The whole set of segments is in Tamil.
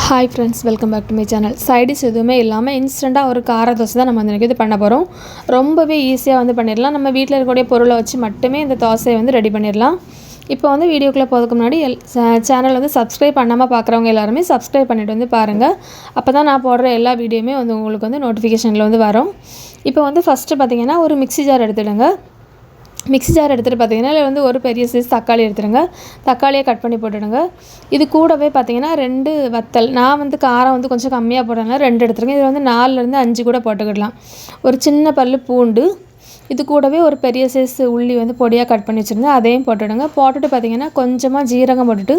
Hi friends, welcome back to my channel. Side dish எதுவுமே இல்லாமல் இன்ஸ்டண்ட்டாக ஒரு கார தோசை தான் நம்ம வந்து இது பண்ண போகிறோம். ரொம்பவே ஈஸியாக வந்து பண்ணிடலாம். நம்ம வீட்டில் இருக்கக்கூடிய பொருளை வச்சு மட்டுமே இந்த தோசையை வந்து ரெடி பண்ணிடலாம். இப்போ வந்து வீடியோக்குள்ளே போகிறதுக்கு முன்னாடி சேனல் வந்து சப்ஸ்கிரைப் பண்ணாமல் பார்க்குறவங்க எல்லாருமே சப்ஸ்கிரைப் பண்ணிவிட்டு வந்து பாருங்கள். அப்போ தான் நான் போடுற எல்லா வீடியோவுமே வந்து உங்களுக்கு வந்து நோட்டிஃபிகேஷனில் வந்து வரும். இப்போ வந்து ஃபஸ்ட்டு பார்த்திங்கன்னா ஒரு மிக்ஸி ஜார் எடுத்துடுங்க. மிக்ஸி ஜார் எடுத்துகிட்டு பார்த்திங்கன்னா இதில் வந்து ஒரு பெரிய சைஸ் தக்காளி எடுத்துடுங்க. தக்காளியை கட் பண்ணி போட்டுடுங்க. இது கூடவே பார்த்திங்கன்னா 2 வத்தல். நான் வந்து காரம் வந்து கொஞ்சம் கம்மியாக போடுறதுனால 2 எடுத்துருங்க. இதில் வந்து 4லேருந்து 5 கூட போட்டுக்கிடலாம். ஒரு சின்ன பல் பூண்டு, இது கூடவே ஒரு பெரிய சைஸ் உள்ளி வந்து பொடியாக கட் பண்ணி வச்சுருந்தேன், அதையும் போட்டுடுங்க. போட்டுட்டு பார்த்திங்கன்னா கொஞ்சமாக ஜீரகம் போட்டுட்டு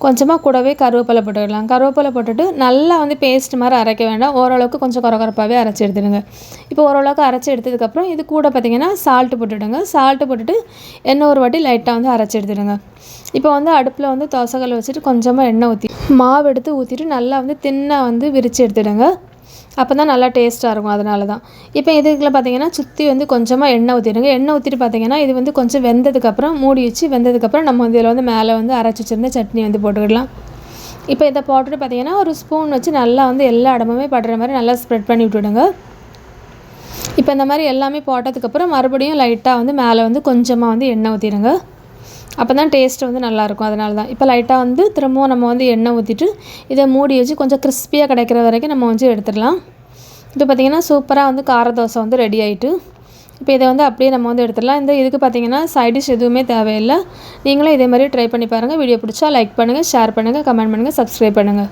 கொஞ்சமாக கூடவே கருவேப்பிலை போட்டுக்கலாம். கருவேப்பிலை போட்டுட்டு நல்லா வந்து பேஸ்ட் மாதிரி அரைக்க வேண்டாம், ஓரளவுக்கு கொஞ்சம் கொரகொரப்பாகவே அரைச்சி எடுத்துடுங்க. இப்போ ஓரளவுக்கு அரைச்சி எடுத்ததுக்கப்புறம் இது கூட பார்த்திங்கன்னா சால்ட்டு போட்டுவிடுங்க. சால்ட்டு போட்டுட்டு எண்ணெய் ஒரு வாட்டி லைட்டாக வந்து அரைச்சி எடுத்துடுங்க. இப்போ வந்து அடுப்பில் வந்து தோசைக்கல் வச்சுட்டு கொஞ்சமாக எண்ணெய் ஊற்றி மாவு எடுத்து ஊற்றிட்டு நல்லா வந்து தின்னாக வந்து விரித்து எடுத்துடுங்க. அப்போ தான் நல்லா டேஸ்ட்டாக இருக்கும், அதனால தான். இப்போ இதுக்குள்ள பார்த்திங்கன்னா சுற்றி வந்து கொஞ்சமாக எண்ணெய் ஊற்றிடுங்க. எண்ணெய் ஊற்றிட்டு பார்த்திங்கன்னா இது வந்து கொஞ்சம் வெந்ததுக்கப்புறம் மூடி வச்சு வெந்ததுக்கப்புறம் நம்ம வந்து இதில் வந்து மேலே வந்து அரைச்சி வச்சுருந்த சட்னி வந்து போட்டுக்கிடலாம். இப்போ இதை போட்டுட்டு பார்த்திங்கன்னா ஒரு ஸ்பூன் வச்சு நல்லா வந்து எல்லா இடமுமே படுற மாதிரி நல்லா ஸ்ப்ரெட் பண்ணி விட்டுவிடுங்க. இப்போ இந்த மாதிரி எல்லாமே போட்டதுக்கப்புறம் மறுபடியும் லைட்டாக வந்து மேலே வந்து கொஞ்சமாக வந்து எண்ணெய் ஊற்றிடுங்க. அப்போ தான் டேஸ்ட்டு வந்து நல்லாயிருக்கும், அதனால தான். இப்போ லைட்டாக வந்து திரும்பவும் நம்ம வந்து எண்ணெய் ஊற்றிட்டு இதை மூடி வச்சு கொஞ்சம் கிறிஸ்பியாக கிடைக்கிற வரைக்கும் நம்ம வந்து எடுத்துடலாம். இப்போ பார்த்திங்கன்னா சூப்பராக வந்து கார தோசை வந்து ரெடி ஆகிட்டு. இப்போ இதை வந்து அப்படியே நம்ம வந்து எடுத்துடலாம். இதுக்கு பார்த்திங்கன்னா சைடிஷ் எதுவுமே தேவையில்லை. நீங்களும் இதே மாதிரி ட்ரை பண்ணி பாருங்கள். வீடியோ பிடிச்சா லைக் பண்ணுங்கள், ஷேர் பண்ணுங்கள், கமெண்ட் பண்ணுங்கள், சப்ஸ்கிரைப் பண்ணுங்கள்.